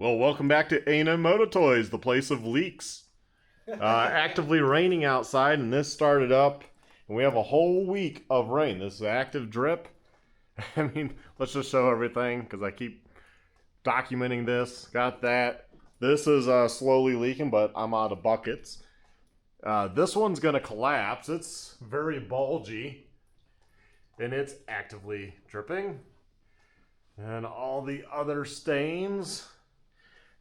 Well, welcome back to A&M Moto Toys, the place of leaks. Actively raining outside, and this started up, and we have a whole week of rain. This is active drip. I mean, let's just show everything, because I keep documenting this. Got that. This is slowly leaking, but I'm out of buckets. This one's going to collapse. It's very bulgy, and it's actively dripping. And all the other stains.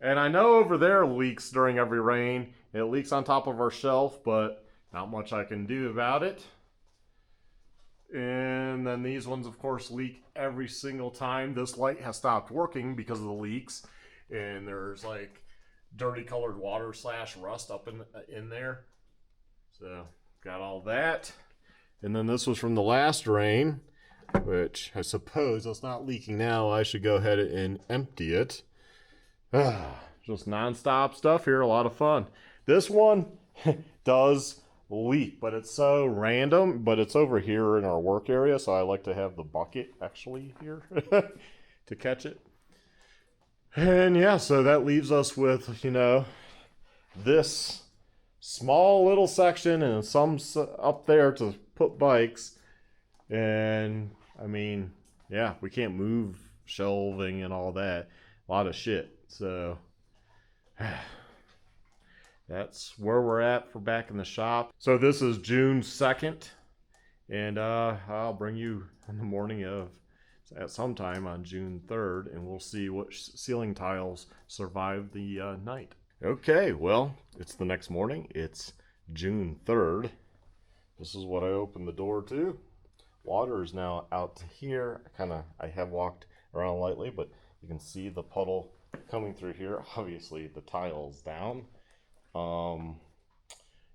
And I know over there leaks during every rain. It leaks on top of our shelf, but not much I can do about it. And then these ones, of course, leak every single time. This light has stopped working because of the leaks. And there's like dirty colored water / rust up in there. So got all that. And then this was from the last rain, which I suppose it's not leaking now. I should go ahead and empty it. Just non-stop stuff here, a lot of fun. This one does leak, but it's so random, but it's over here in our work area, so I like to have the bucket actually here to catch it. And yeah, so that leaves us with, this small little section and some up there to put bikes. And I mean, yeah, we can't move shelving and all that. A lot of shit. So that's where we're at for back in the shop. So this is June 2nd, and I'll bring you in the morning of at some time on June 3rd, and we'll see which ceiling tiles survive the night. Okay, well, it's the next morning. It's June 3rd. This is what I opened the door to. Water is now out to here. I have walked around lightly, but you can see the puddle coming through here. Obviously the tile's down.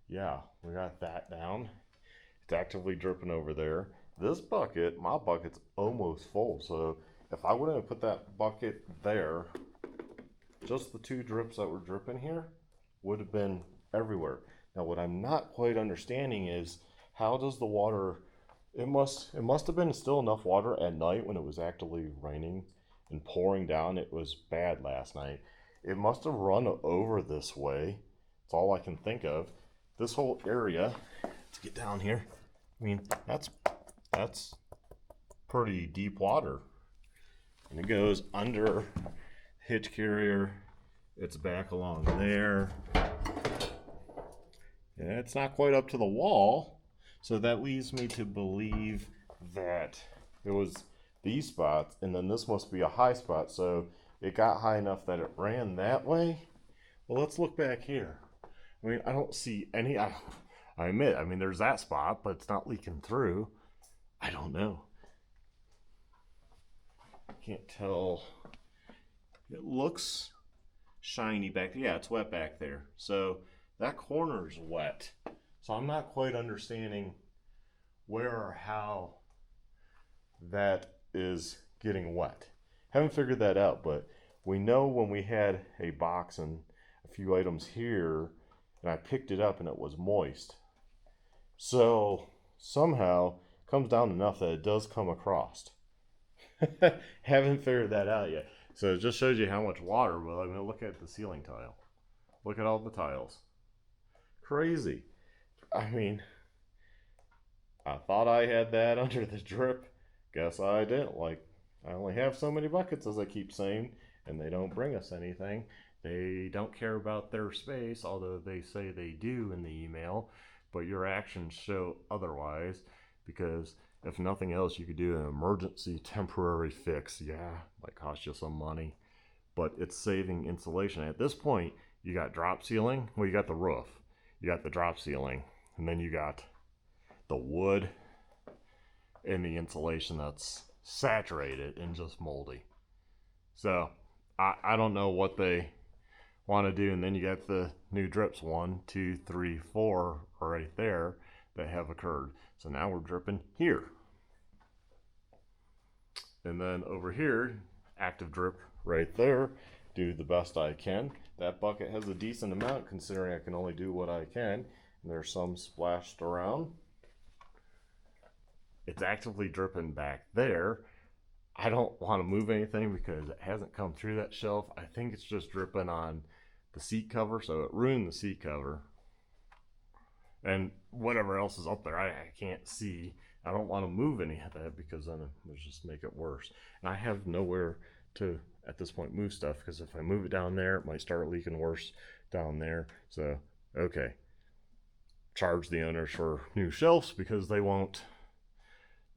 Yeah, we got that down. It's actively dripping over there. This bucket, my bucket's almost full, so if I wouldn't have put that bucket there, just the two drips that were dripping here would have been everywhere. Now what I'm not quite understanding is, how does the water, it must have been still enough water at night when it was actively raining and pouring down. It was bad last night. It must have run over this way. That's all I can think of. This whole area, let's get down here. I mean, that's pretty deep water. And it goes under hitch carrier. It's back along there. And it's not quite up to the wall. So that leads me to believe that it was these spots, and then this must be a high spot, so it got high enough that it ran that way. Well, let's look back here. I mean, I don't see any, I admit, I mean, there's that spot, but it's not leaking through. I don't know. I can't tell. It looks shiny back there. Yeah, it's wet back there. So that corner's wet. So I'm not quite understanding where or how that is getting wet. Haven't figured that out, but we know when we had a box and a few items here, and I picked it up and it was moist. So somehow it comes down enough that it does come across. Haven't figured that out yet. So it just shows you how much water. Well, I mean, look at the ceiling tile. Look at all the tiles. Crazy. I mean, I thought I had that under the drip. Guess I didn't. Like, I only have so many buckets, as I keep saying, and they don't bring us anything. They don't care about their space, although they say they do in the email, but your actions show otherwise, because if nothing else, you could do an emergency temporary fix. Yeah, might cost you some money, but it's saving insulation. At this point, you got drop ceiling. Well, you got the roof. You got the drop ceiling, and then you got the wood and the insulation that's saturated and just moldy. So I don't know what they want to do. And then you got the new drips, 1, 2, 3, 4 right there that have occurred. So now we're dripping here. And then over here, active drip right there. Do the best I can. That bucket has a decent amount considering I can only do what I can. And there's some splashed around. It's actively dripping back there. I don't want to move anything because it hasn't come through that shelf. I think it's just dripping on the seat cover, so it ruined the seat cover. And whatever else is up there, I can't see. I don't want to move any of that because then it'll just make it worse. And I have nowhere to, at this point, move stuff because if I move it down there, it might start leaking worse down there. So, okay. Charge the owners for new shelves because they won't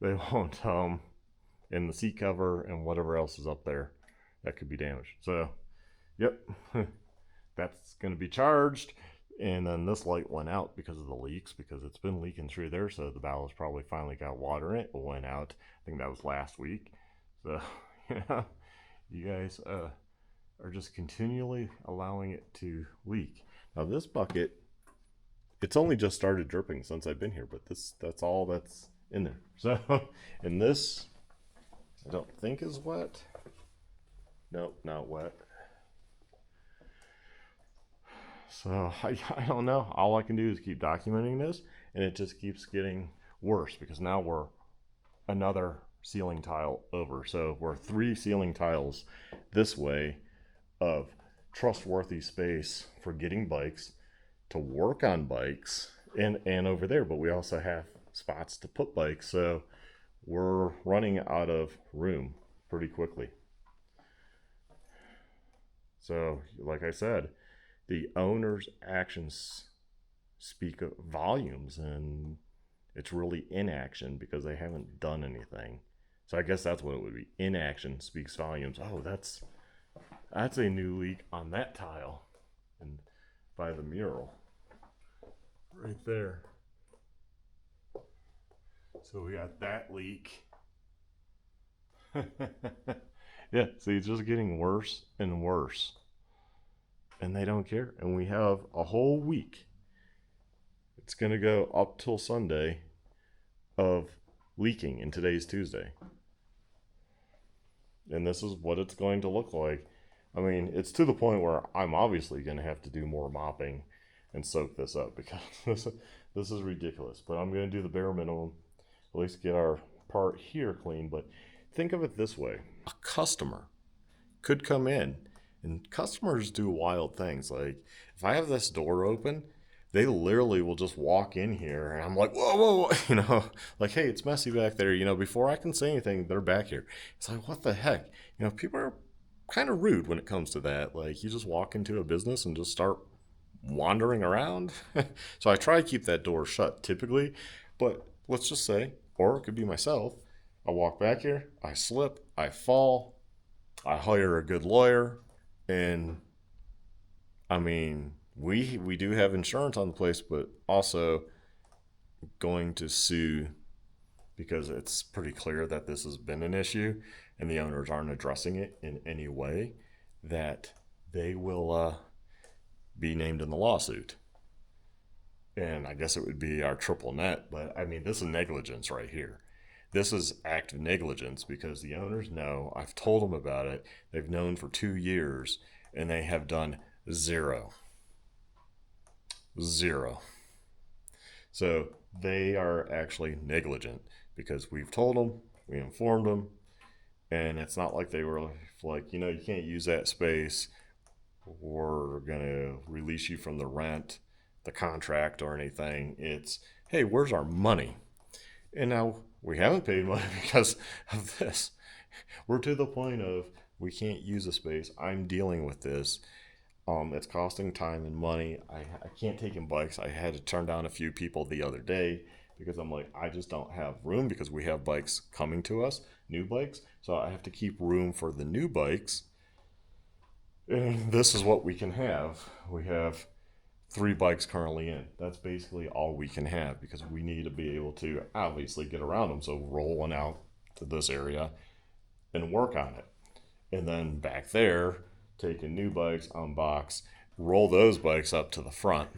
in the seat cover and whatever else is up there that could be damaged. So, yep, that's going to be charged. And then this light went out because of the leaks, because it's been leaking through there. So the ballast probably finally got water in it. It went out. I think that was last week. So, yeah, you guys are just continually allowing it to leak. Now this bucket, it's only just started dripping since I've been here, but that's all that's in there. So, and this, I don't think is wet. Nope, not wet. So I don't know. All I can do is keep documenting this, and it just keeps getting worse because now we're another ceiling tile over. So we're 3 ceiling tiles this way of trustworthy space for getting bikes to work on bikes and over there, but we also have spots to put bikes. So we're running out of room pretty quickly. So like I said, the owner's actions speak volumes, and it's really inaction because they haven't done anything. So I guess that's what it would be. Inaction speaks volumes. Oh, that's a new leak on that tile and by the mural right there. So we got that leak. Yeah, see, it's just getting worse and worse. And they don't care. And we have a whole week. It's going to go up till Sunday of leaking, and today's Tuesday. And this is what it's going to look like. I mean, it's to the point where I'm obviously going to have to do more mopping and soak this up because this is ridiculous. But I'm going to do the bare minimum, at least get our part here clean. But think of it this way. A customer could come in, and customers do wild things. Like if I have this door open, they literally will just walk in here and I'm like, whoa, like, hey, it's messy back there. Before I can say anything, they're back here. It's like, what the heck? People are kind of rude when it comes to that. Like you just walk into a business and just start wandering around. So I try to keep that door shut typically, but let's just say, or it could be myself. I walk back here, I slip, I fall, I hire a good lawyer, and I mean, we do have insurance on the place, but also going to sue because it's pretty clear that this has been an issue and the owners aren't addressing it in any way, that they will be named in the lawsuit. And I guess it would be our triple net, but I mean, this is negligence right here. This is active negligence because the owners know. I've told them about it. They've known for 2 years and they have done zero. So they are actually negligent because we've told them, we informed them, and it's not like they were like, you can't use that space. We're going to release you from the rent, the contract, or anything. It's, hey, where's our money? And now we haven't paid money because of this. We're to the point of we can't use a space. I'm dealing with this. It's costing time and money. I can't take in bikes. I had to turn down a few people the other day because I'm like, I just don't have room because we have bikes coming to us, new bikes. So I have to keep room for the new bikes. And this is what we can have. We have 3 bikes currently in. That's basically all we can have because we need to be able to obviously get around them. So roll one out to this area and work on it. And then back there, taking new bikes, unbox, roll those bikes up to the front.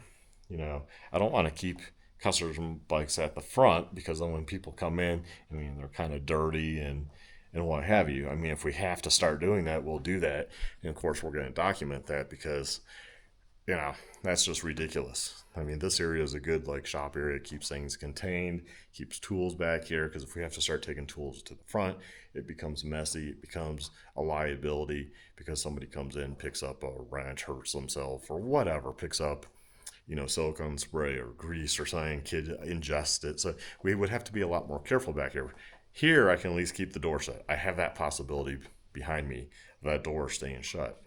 I don't want to keep customers' bikes at the front because then when people come in, I mean, they're kind of dirty and what have you. I mean, if we have to start doing that, we'll do that. And of course, we're going to document that because you know, that's just ridiculous. I mean, this area is a good like shop area. It keeps things contained, keeps tools back here. Because if we have to start taking tools to the front, it becomes messy. It becomes a liability because somebody comes in, picks up a wrench, hurts themselves, or whatever, picks up, you know, silicone spray or grease or something. Kid ingests it. So we would have to be a lot more careful back here. Here, I can at least keep the door shut. I have that possibility behind me of that door staying shut.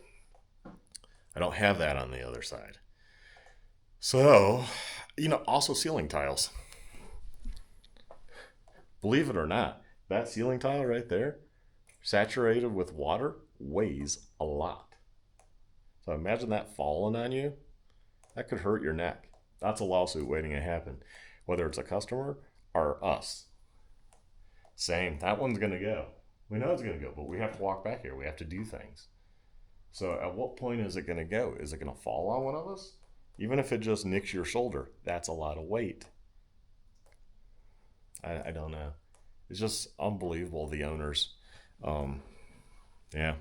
I don't have that on the other side. So, you know, also ceiling tiles. Believe it or not, that ceiling tile right there, saturated with water, weighs a lot. So imagine that falling on you. That could hurt your neck. That's a lawsuit waiting to happen, whether it's a customer or us. Saying that one's going to go. We know it's going to go, but we have to walk back here. We have to do things. So at what point is it going to go? Is it going to fall on one of us? Even if it just nicks your shoulder, that's a lot of weight. I don't know. It's just unbelievable. The owners, um, yeah,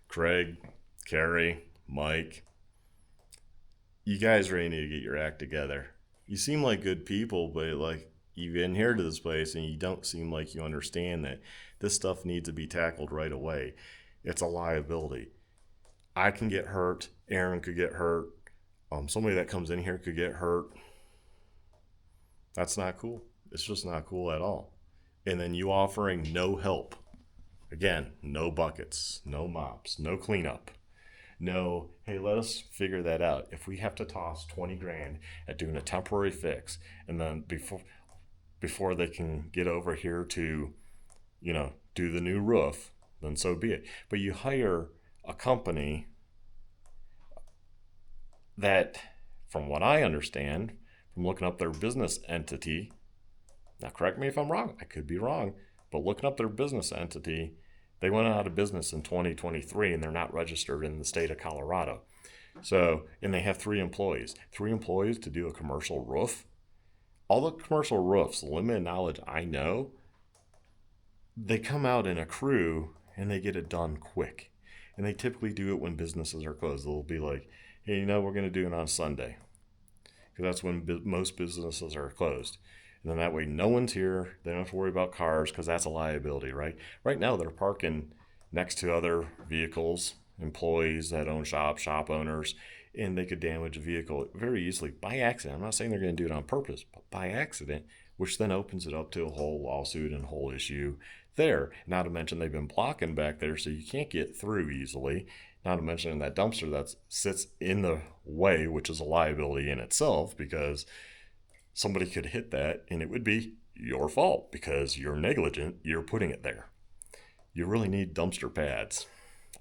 Craig, Carrie, Mike, you guys really need to get your act together. You seem like good people, but like you inherited this place and you don't seem like you understand that this stuff needs to be tackled right away. It's a liability. I can get hurt. Aaron could get hurt. Somebody that comes in here could get hurt. That's not cool. It's just not cool at all. And then you offering no help. Again, no buckets, no mops, no cleanup. No, hey, let us figure that out. If we have to toss 20 grand at doing a temporary fix, and then before they can get over here to, you know, do the new roof, then so be it. But you hire a company that, from what I understand, from looking up their business entity, now correct me if I'm wrong, I could be wrong, but looking up their business entity, they went out of business in 2023 and they're not registered in the state of Colorado. So, and they have 3 employees. 3 employees to do a commercial roof. All the commercial roofs, the limited knowledge I know, they come out in a crew and they get it done quick. And they typically do it when businesses are closed. They'll be like, hey, you know, we're going to do it on Sunday. Because that's when most businesses are closed. And then that way no one's here. They don't have to worry about cars because that's a liability, right? Right now they're parking next to other vehicles, employees that own shops, shop owners, and they could damage a vehicle very easily by accident. I'm not saying they're going to do it on purpose, but by accident, which then opens it up to a whole lawsuit and whole issue there. Not to mention they've been blocking back there so you can't get through easily. Not to mention that dumpster that sits in the way, which is a liability in itself because somebody could hit that and it would be your fault because you're negligent, you're putting it there. You really need dumpster pads.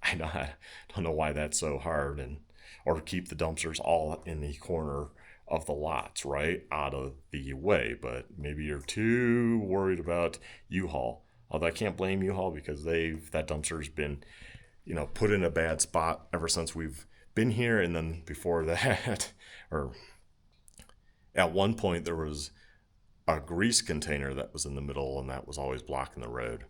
I don't know why that's so hard, and or keep the dumpsters all in the corner of the lots, right, out of the way. But maybe you're too worried about U-Haul. Although I can't blame U-Haul because that dumpster's been, you know, put in a bad spot ever since we've been here, and then before that, or at one point there was a grease container that was in the middle, and that was always blocking the road.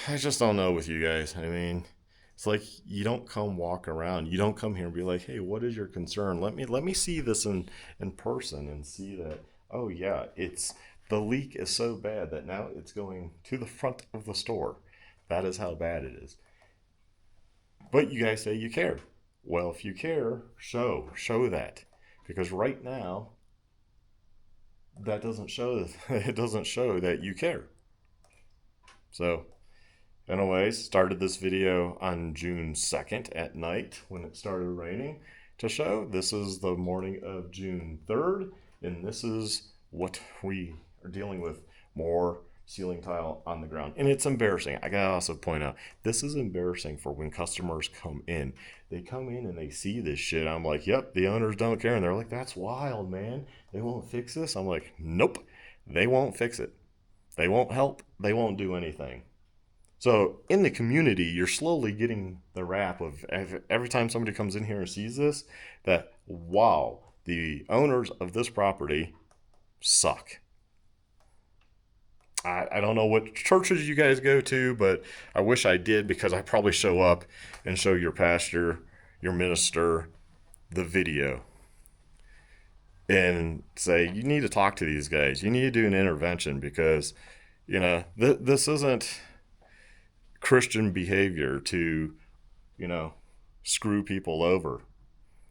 I just don't know with you guys. I mean, it's like you don't come walk around. You don't come here and be like, "Hey, what is your concern? Let me see this in person and see that. Oh yeah, it's the leak is so bad that now it's going to the front of the store. That is how bad it is." But you guys say you care. Well, if you care, show that, because right now that doesn't show. It doesn't show that you care. So anyways, started this video on June 2nd at night when it started raining to show this is the morning of June 3rd, and this is what we are dealing with. More ceiling tile on the ground. And it's embarrassing. I gotta also point out, this is embarrassing for when customers come in. They come in and they see this shit. I'm like, yep, the owners don't care. And they're like, that's wild, man. They won't fix this. I'm like, nope, they won't fix it. They won't help. They won't do anything. So in the community, you're slowly getting the rap of every time somebody comes in here and sees this, that, wow, the owners of this property suck. I don't know what churches you guys go to, but I wish I did, because I probably show up and show your pastor, your minister, the video and say, you need to talk to these guys. You need to do an intervention, because, this isn't Christian behavior to, you know, screw people over,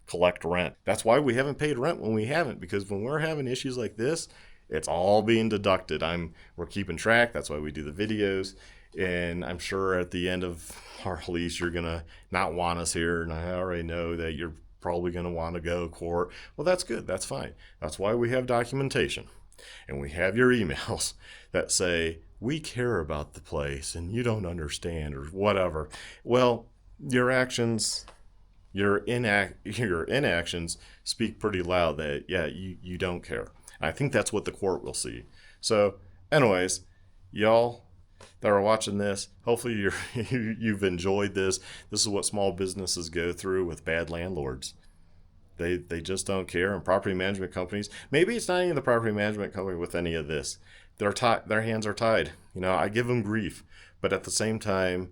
collect rent. That's why we haven't paid rent when we haven't, because when we're having issues like this, it's all being deducted. We're keeping track. That's why we do the videos. And I'm sure at the end of our lease, you're gonna not want us here, and I already know that you're probably gonna want to go to court. Well, that's good. That's fine. That's why we have documentation, and we have your emails that say we care about the place and you don't understand or whatever. Well, your actions, your inactions speak pretty loud that, yeah, you don't care. And I think that's what the court will see. So, anyways, y'all that are watching this, hopefully you've enjoyed this. This is what small businesses go through with bad landlords. They just don't care. And property management companies, maybe it's not even the property management company with any of this. Their hands are tied. I give them grief, but at the same time,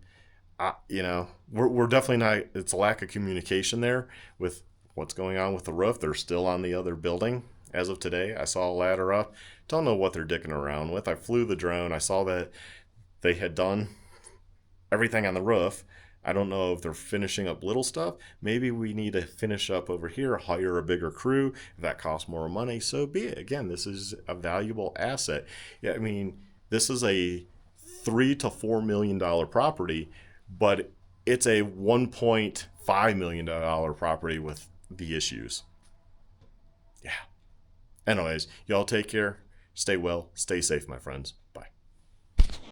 we're definitely not. It's a lack of communication there with what's going on with the roof. They're still on the other building as of today. I saw a ladder up. Don't know what they're dicking around with. I flew the drone. I saw that they had done everything on the roof. I don't know if they're finishing up little stuff. Maybe we need to finish up over here, hire a bigger crew. If that costs more money, so be it. Again, this is a valuable asset. Yeah, I mean, this is a $3 to $4 million property, but it's a $1.5 million property with the issues. Yeah. Anyways, y'all take care. Stay well. Stay safe, my friends.